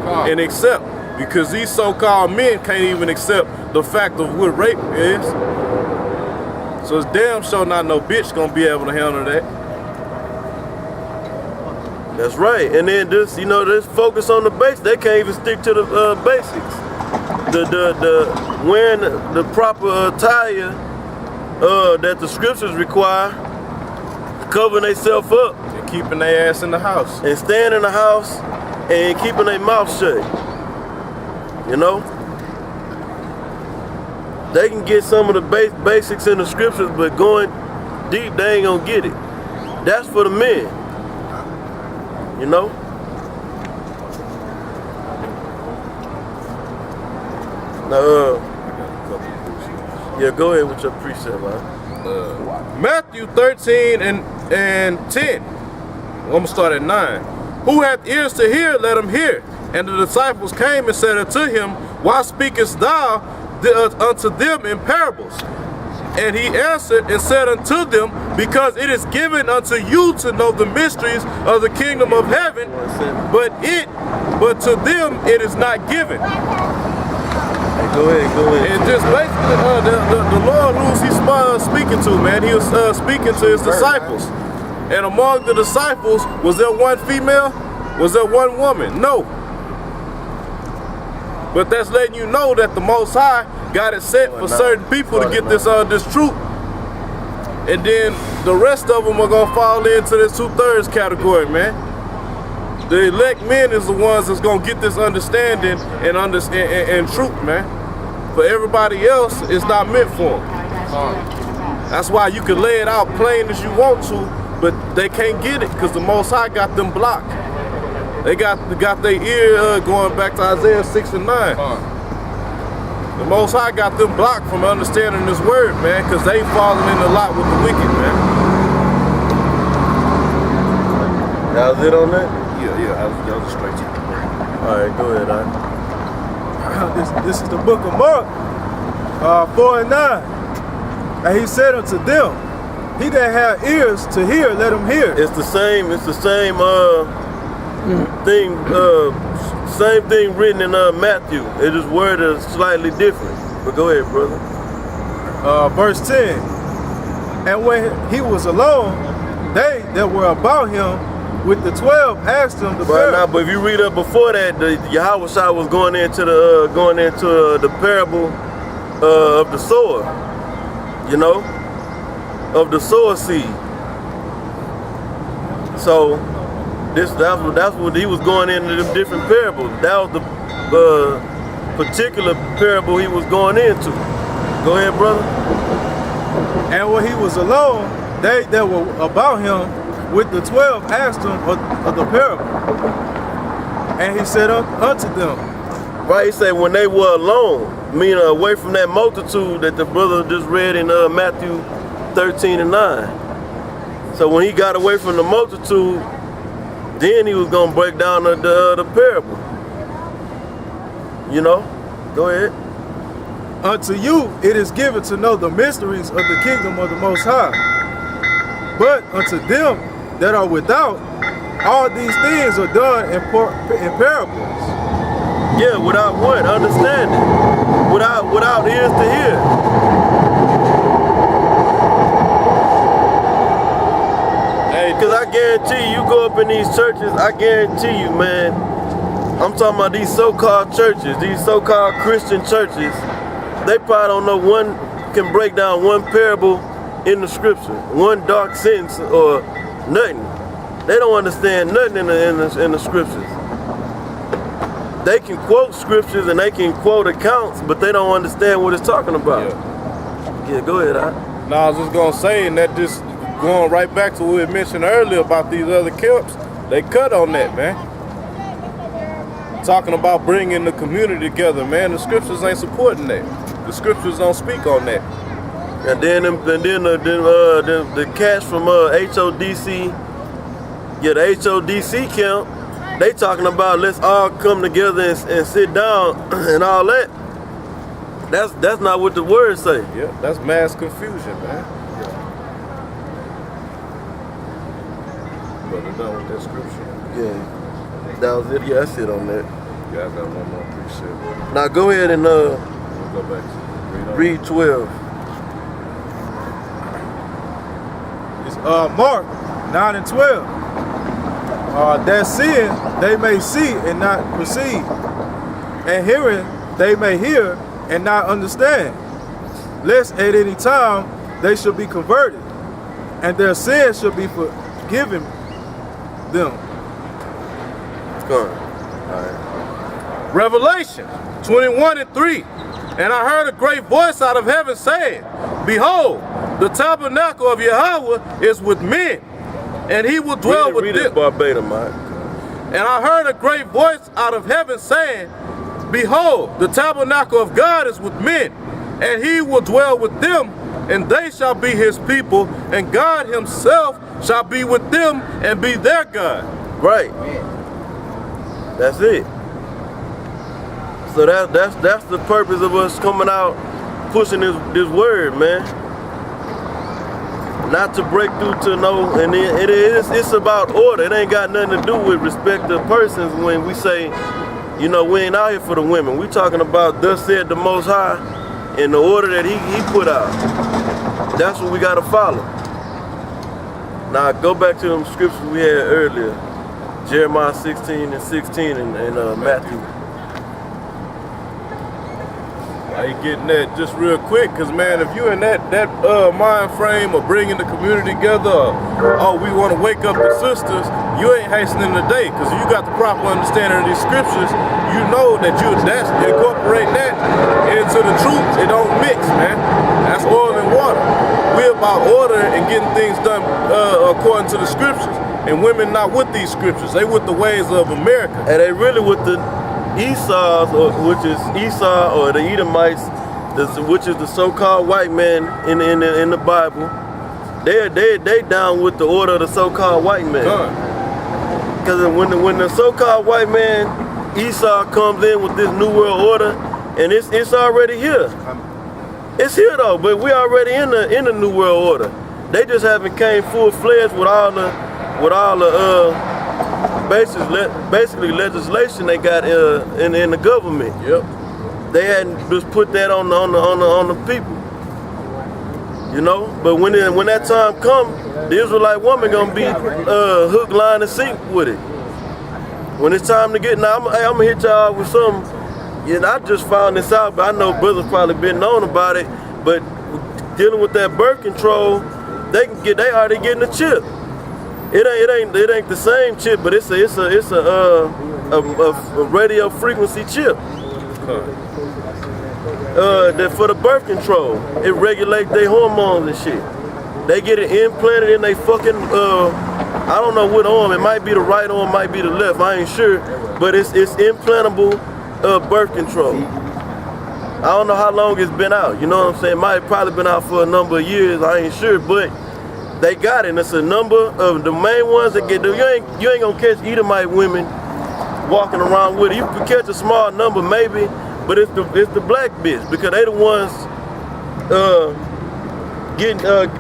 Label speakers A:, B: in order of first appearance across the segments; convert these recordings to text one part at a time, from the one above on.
A: and accept. Because these so-called men can't even accept the fact of what rape is. So it's damn sure not no bitch gonna be able to handle that.
B: That's right. And then just, you know, just focus on the basics. They can't even stick to the basics. Wearing the proper attire that the scriptures require, covering themselves up.
A: And keeping their ass in the house.
B: And staying in the house and keeping their mouth shut. You know? They can get some of the basics in the scriptures, but going deep, they ain't gonna get it. That's for the men. You know? Now, yeah, go ahead with your precept, man.
A: Matthew 13 and 10. I'm gonna start at 9. Who hath ears to hear, let him hear. And the disciples came and said unto him, why speakest thou unto them in parables? And he answered and said unto them, because it is given unto you to know the mysteries of the kingdom of heaven, but to them it is not given.
B: Go ahead.
A: And just basically, the Lord who's he speaking to, man, he was speaking to his disciples. And among the disciples, was there one female? Was there one woman? No. But that's letting you know that the Most High got it set for certain people to get this truth. And then the rest of them are gonna fall into this 2/3 category, man. The elect men is the ones that's gonna get this understanding and truth, man. For everybody else, it's not meant for them. That's why you can lay it out plain as you want to, but they can't get it because the Most High got them blocked. They got their ear going back to Isaiah 6 and 9. The Most High got them blocked from understanding this word, man, because they falling in a lot with the wicked, man.
B: That was it on that?
A: Yeah, that was straight to you.
B: All right, go ahead,
C: This is the book of Mark, 4 and 9. And he said unto them, he that have ears to hear, let him hear.
B: It's the same thing, same thing written in Matthew. It is worded slightly different. But go ahead, brother.
C: Verse 10. And when he was alone, they that were about him with the 12 asked him the parable.
B: But if you read up before that, Yahweh Shai was going into the parable of the sower, you know, of the sower seed. So that's what he was going into the different parables. That was the particular parable he was going into. Go ahead, brother.
C: And when he was alone, they that were about him with the 12 asked him of the parable. And he said unto them.
B: Right, he said when they were alone, meaning away from that multitude that the brother just read in Matthew 13 and 9. So when he got away from the multitude, then he was going to break down the parable. You know? Go ahead.
C: Unto you it is given to know the mysteries of the kingdom of the Most High. But unto them that are without, all these things are done in parables.
B: Yeah, without what? Understanding. Without ears to hear. Because I guarantee you go up in these churches, I guarantee you, man, I'm talking about these so-called churches, these so-called Christian churches, they probably don't know can break down one parable in the scripture, one dark sentence or nothing. They don't understand nothing in the scriptures. They can quote scriptures and they can quote accounts, but they don't understand what it's talking about. Yeah, go ahead,
A: No, I was just gonna say, and that just going right back to what we mentioned earlier about these other camps, they cut on that, man. Talking about bringing the community together, man. The scriptures ain't supporting that. The scriptures don't speak on that.
B: And then the cats from HODC, the HODC camp, they talking about let's all come together and sit down and all that. That's not what the words say.
A: Yeah, that's mass confusion, man. But they're done with that scripture.
B: Yeah, that was it. Yeah, that's it on that.
A: Yeah, I got one more precept.
B: Now go ahead and
A: We'll go back to
B: read 12.
C: It's Mark 9 and 12. That seeing they may see and not perceive, and hearing they may hear and not understand, lest at any time they should be converted, and their sins should be forgiven them.
B: It's gone. All right.
A: Revelation 21 and 3. And I heard a great voice out of heaven saying, Behold, the tabernacle of Yahweh is with men, and he will dwell with them.
B: Verbatim, Mike.
A: And I heard a great voice out of heaven saying, Behold, the tabernacle of God is with men, and he will dwell with them, and they shall be his people, and God himself shall be with them and be their God.
B: Right. That's it. So that's the purpose of us coming out, pushing this word, man. Not to break through to know, and it's about order. It ain't got nothing to do with respect to persons when we say, you know, we ain't out here for the women. We talking about thus said the Most High and the order that he put out. That's what we got to follow. Now go back to them scriptures we had earlier, Jeremiah 16 and 16 and Matthew.
A: I ain't getting that just real quick, because man, if you in that mind frame of bringing the community together, oh, we want to wake up the sisters, you ain't hastening the day, because you got the proper understanding of these scriptures. You know that that's incorporating that into the truth. It don't mix, man. That's oil and water. We're about order and getting things done according to the scriptures, and women not with these scriptures. They with the ways of America.
B: And they really with the Esau's, which is Esau or the Edomites, which is the so-called white man in the Bible. They down with the order of the so-called white man. Because when the so-called white man Esau comes in with this new world order, and it's already here. It's here though, but we already in the new world order. They just haven't came full-fledged with all the basically legislation they got in the government.
A: Yep.
B: They hadn't just put that on the people, you know. But when that time come, the Israelite woman gonna be hook, line, and sink with it. When it's time to get now, I'm gonna hit y'all with something. Yeah, I just found this out, but I know brothers probably been known about it. But dealing with that birth control, they already getting a chip. It ain't the same chip, but it's a radio frequency chip. That for the birth control, it regulates their hormones and shit. They get it implanted in they fucking I don't know what arm. It might be the right arm, might be the left. I ain't sure, but it's implantable birth control. I don't know how long it's been out. You know what I'm saying? It might have probably been out for a number of years. I ain't sure, but they got it. And it's a number of the main ones that get. You ain't gonna catch Edomite women walking around with it. You can catch a small number maybe, but it's the black bitch, because they the ones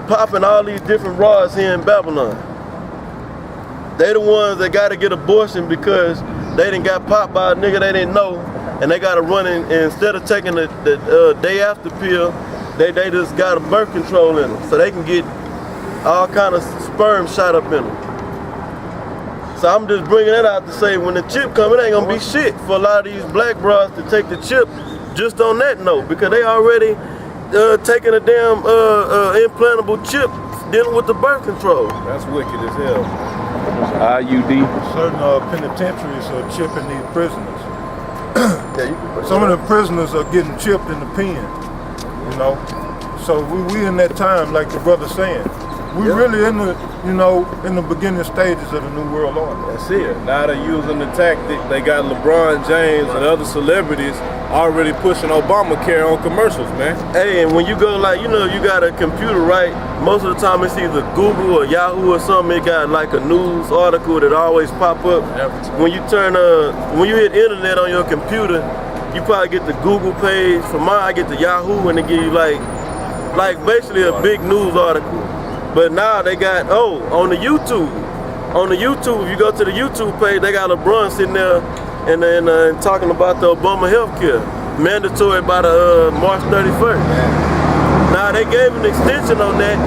B: popping all these different rods here in Babylon. They the ones that got to get abortion because they done got popped by a nigga they didn't know, and they got to run in, and instead of taking the day after pill, they just got a birth control in them, so they can get all kind of sperm shot up in them. So I'm just bringing that out to say, when the chip come, it ain't gonna be shit for a lot of these black bras to take the chip just on that note, because they already taking a damn implantable chip dealing with the birth control.
A: That's wicked as hell.
D: IUD.
C: Certain penitentiaries are chipping these prisoners. Some of the prisoners are getting chipped in the pen, you know. So we in that time, like the brother's saying. We really in the, you know, in the beginning stages of the New World Order.
A: That's it. Now they're using the tactic. They got LeBron James and other celebrities already pushing Obamacare on commercials, man.
B: Hey, and when you go, like, you know, you got a computer, right? Most of the time it's either Google or Yahoo or something. It got like a news article that always pop up. When you turn, when you hit internet on your computer, you probably get the Google page. For mine, I get the Yahoo, and they give you like basically a big news article. But now they got, on the YouTube. On the YouTube, if you go to the YouTube page, they got LeBron sitting there and talking about the Obama health care, mandatory by the March 31st. Now they gave an extension on that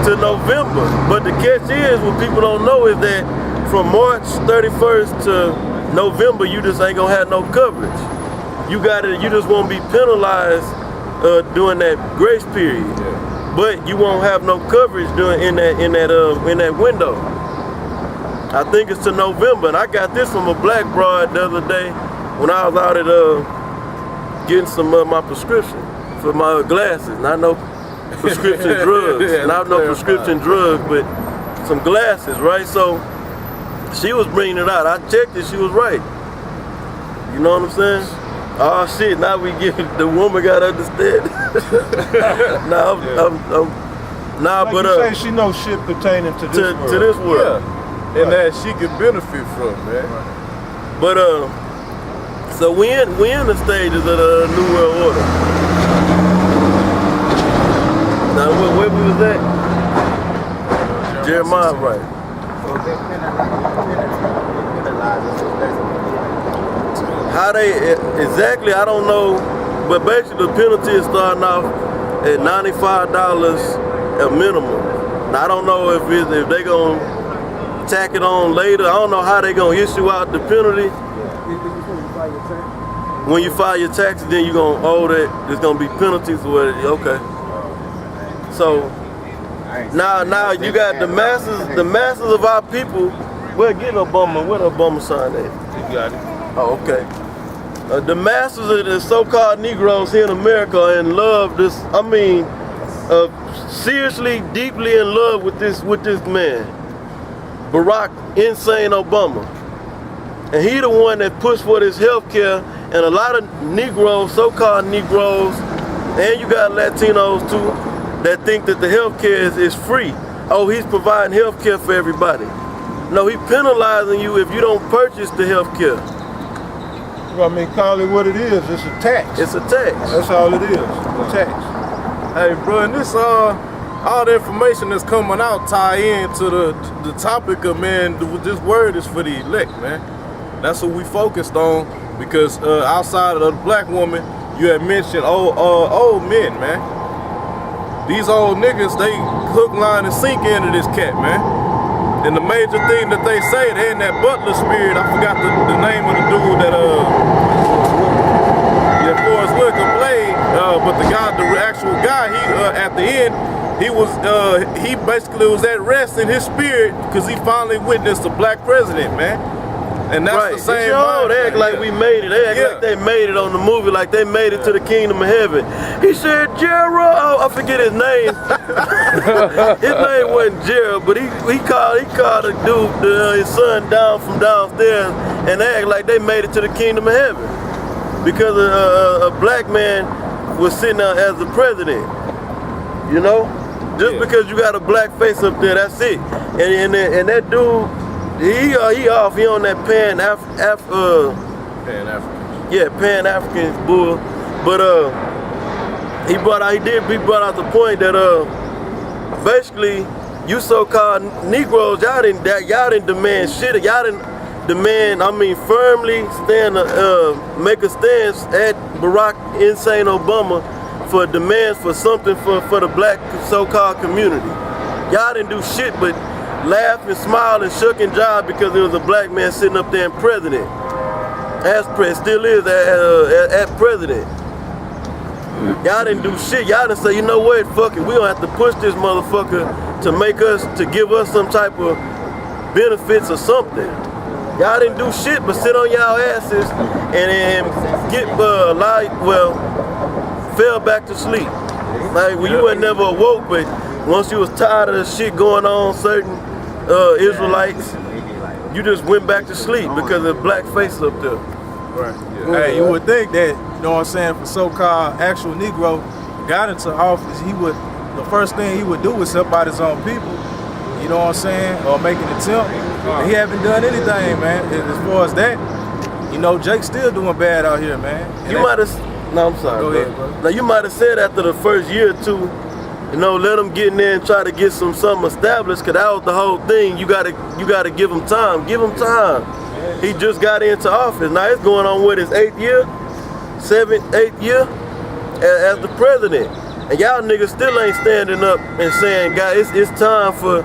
B: to November, but the catch is, what people don't know is that from March 31st to November, you just ain't gonna have no coverage. You just won't be penalized during that grace period, but you won't have no coverage in that window. I think it's to November, and I got this from a black broad the other day when I was out at getting some of my prescription for my glasses. Not no prescription drugs, not no prescription drugs, but some glasses, right? So she was bringing it out. I checked it, she was right. You know what I'm saying? Oh shit! Now we get the woman got understand.
E: Like
B: but
E: you say, she knows shit pertaining to this world.
B: To this world.
A: And that she can benefit from, man.
B: But so we in the stages of the New World Order. Now where we was at? Jeremiah, right? How they exactly? I don't know. But basically, the penalty is starting off at $95 a minimum. Now I don't know if they gonna tack it on later. I don't know how they gonna issue out the penalty. When you file your taxes, then you gonna owe that. There's gonna be penalties for it. Okay. So now you got the masses of our people. Where the Obama sign at?
E: You got it.
B: Oh, okay. The masses of the so-called Negroes here in America are in love. Seriously, deeply in love with this man. Barack Insane Obama. And he the one that pushed for this health care, and a lot of Negroes, so-called Negroes, and you got Latinos too, that think that the health care is free. Oh, he's providing health care for everybody. No, he's penalizing you if you don't purchase the health care.
E: Well, I mean, call it what it is. It's a tax.
B: It's a tax.
E: That's all it is. A tax.
A: Hey, bro, and this all the information that's coming out tie into the topic of, man, this word is for the elect, man. That's what we focused on, because outside of the black woman, you had mentioned old men, man. These old niggas, they hook, line, and sink into this cat, man. And the major thing that they say, they in that butler spirit. I forgot the name of the dude that Forrest Whitaker played, but the actual guy, he at the end, he basically was at rest in his spirit because he finally witnessed a black president, man. And that's
B: right.
A: the same.
B: They act like we made it. They act like they made it on the movie, like they made it to the kingdom of heaven. He said, Gerald, I forget his name. His name wasn't Gerald, but he called a dude, his son, down from downstairs, and they act like they made it to the kingdom of heaven because a black man was sitting there as the president. You know, just because you got a black face up there, that's it. And that dude. He off. He on that Pan-African. Yeah, Pan-African bull. But he brought out the point that basically you so-called Negroes, y'all didn't demand shit. Y'all didn't demand. Firmly make a stance at Barack Insane Obama for demands for something for the black so-called community. Y'all didn't do shit but laugh and smile and shuck and jive because there was a black man sitting up there in president. Still is at president. Y'all didn't do shit. Y'all didn't say, you know what, fuck it, we don't have to push this motherfucker to give us some type of benefits or something. Y'all didn't do shit but sit on y'all asses and get fell back to sleep. Like you were never awoke, but once you was tired of the shit going on, certain Israelites, you just went back to sleep because of black faces up there.
C: Right. Yeah. Hey, you would think that, you know what I'm saying, for so-called actual Negro got into office, the first thing he would do is help out his own people. You know what I'm saying? Or make an attempt. And he haven't done anything, man. As far as that, you know, Jake's still doing bad out here, man. And
B: I'm sorry. Go ahead, bro. Now you might have said after the first year or two, you know, let them get in there and try to get something established, because that was the whole thing. You gotta give them time. Give them time. He just got into office. Now it's going on with his 8th year, 7th, 8th year as the president. And y'all niggas still ain't standing up and saying, guys, it's time for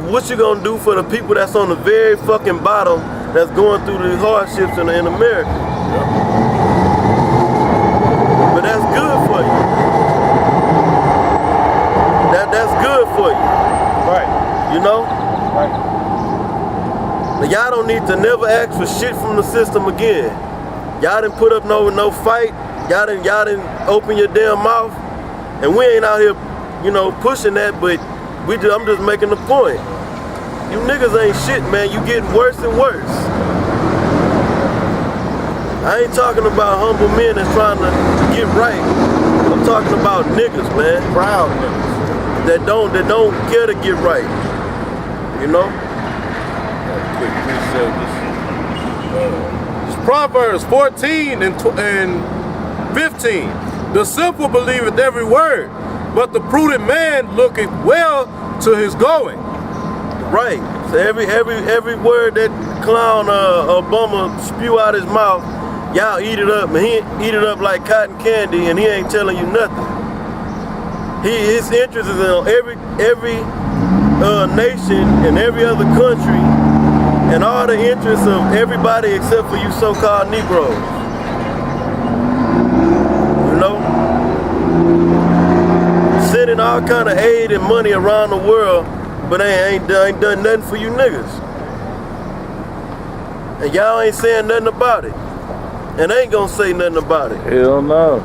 B: what you gonna do for the people that's on the very fucking bottom that's going through the hardships in America. But that's good for you. That's good for you.
E: Right.
B: You know?
E: Right.
B: But y'all don't need to never ask for shit from the system again. Y'all didn't put up no fight. Y'all didn't open your damn mouth. And we ain't out here, you know, pushing that, but I'm just making the point. You niggas ain't shit, man. You getting worse and worse. I ain't talking about humble men that's trying to get right. I'm talking about niggas, man.
A: Proud niggas.
B: That don't care to get right. You know?
A: It's Proverbs 14 and 15. The simple believeth every word, but the prudent man looketh well to his going.
B: Right. So every word that clown Obama spew out his mouth, y'all eat it up, and he eat it up like cotton candy, and he ain't telling you nothing. His interest is in every nation and every other country, and all the interests of everybody except for you so-called Negroes. You know? Sending all kind of aid and money around the world, but ain't done nothing for you niggas. And y'all ain't saying nothing about it. And ain't gonna say nothing about it.
D: Hell no.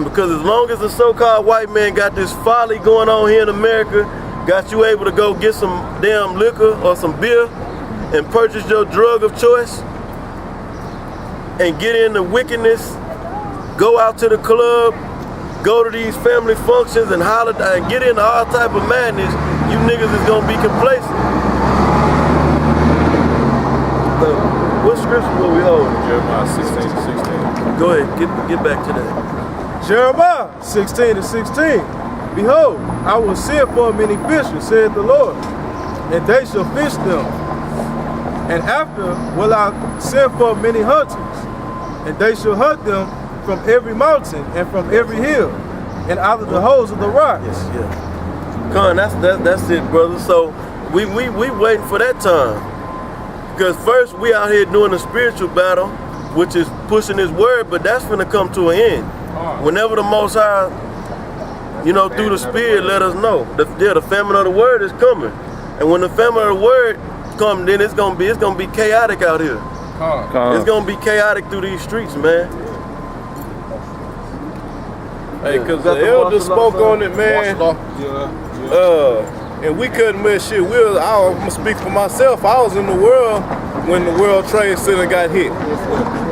B: Because as long as the so-called white man got this folly going on here in America, got you able to go get some damn liquor or some beer and purchase your drug of choice and get into wickedness, go out to the club, go to these family functions and holiday and get into all type of madness, you niggas is gonna be complacent. So, what scripture will we hold?
A: Jeremiah 16:16.
B: Go ahead, get back to that.
C: Jeremiah 16:16. Behold, I will send for many fishers, saith the Lord, and they shall fish them. And after will I send for many hunters, and they shall hunt them from every mountain and from every hill, and out of the holes of the rocks.
B: Yes, yeah. Con, that's it, brother. So we waiting for that time. Because first we out here doing a spiritual battle, which is pushing his word, but that's gonna come to an end. Whenever the Most High, you know, through the Spirit, let us know. The famine of the word is coming. And when the famine of the word comes, then it's gonna be chaotic out here. It's gonna be chaotic through these streets, man.
A: Hey, cause the elder spoke on it, man. And we couldn't miss shit. I'm gonna speak for myself. I was in the world when the World Trade Center got hit.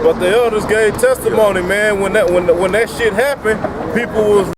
A: But the elders gave testimony, man. When that shit happened, people was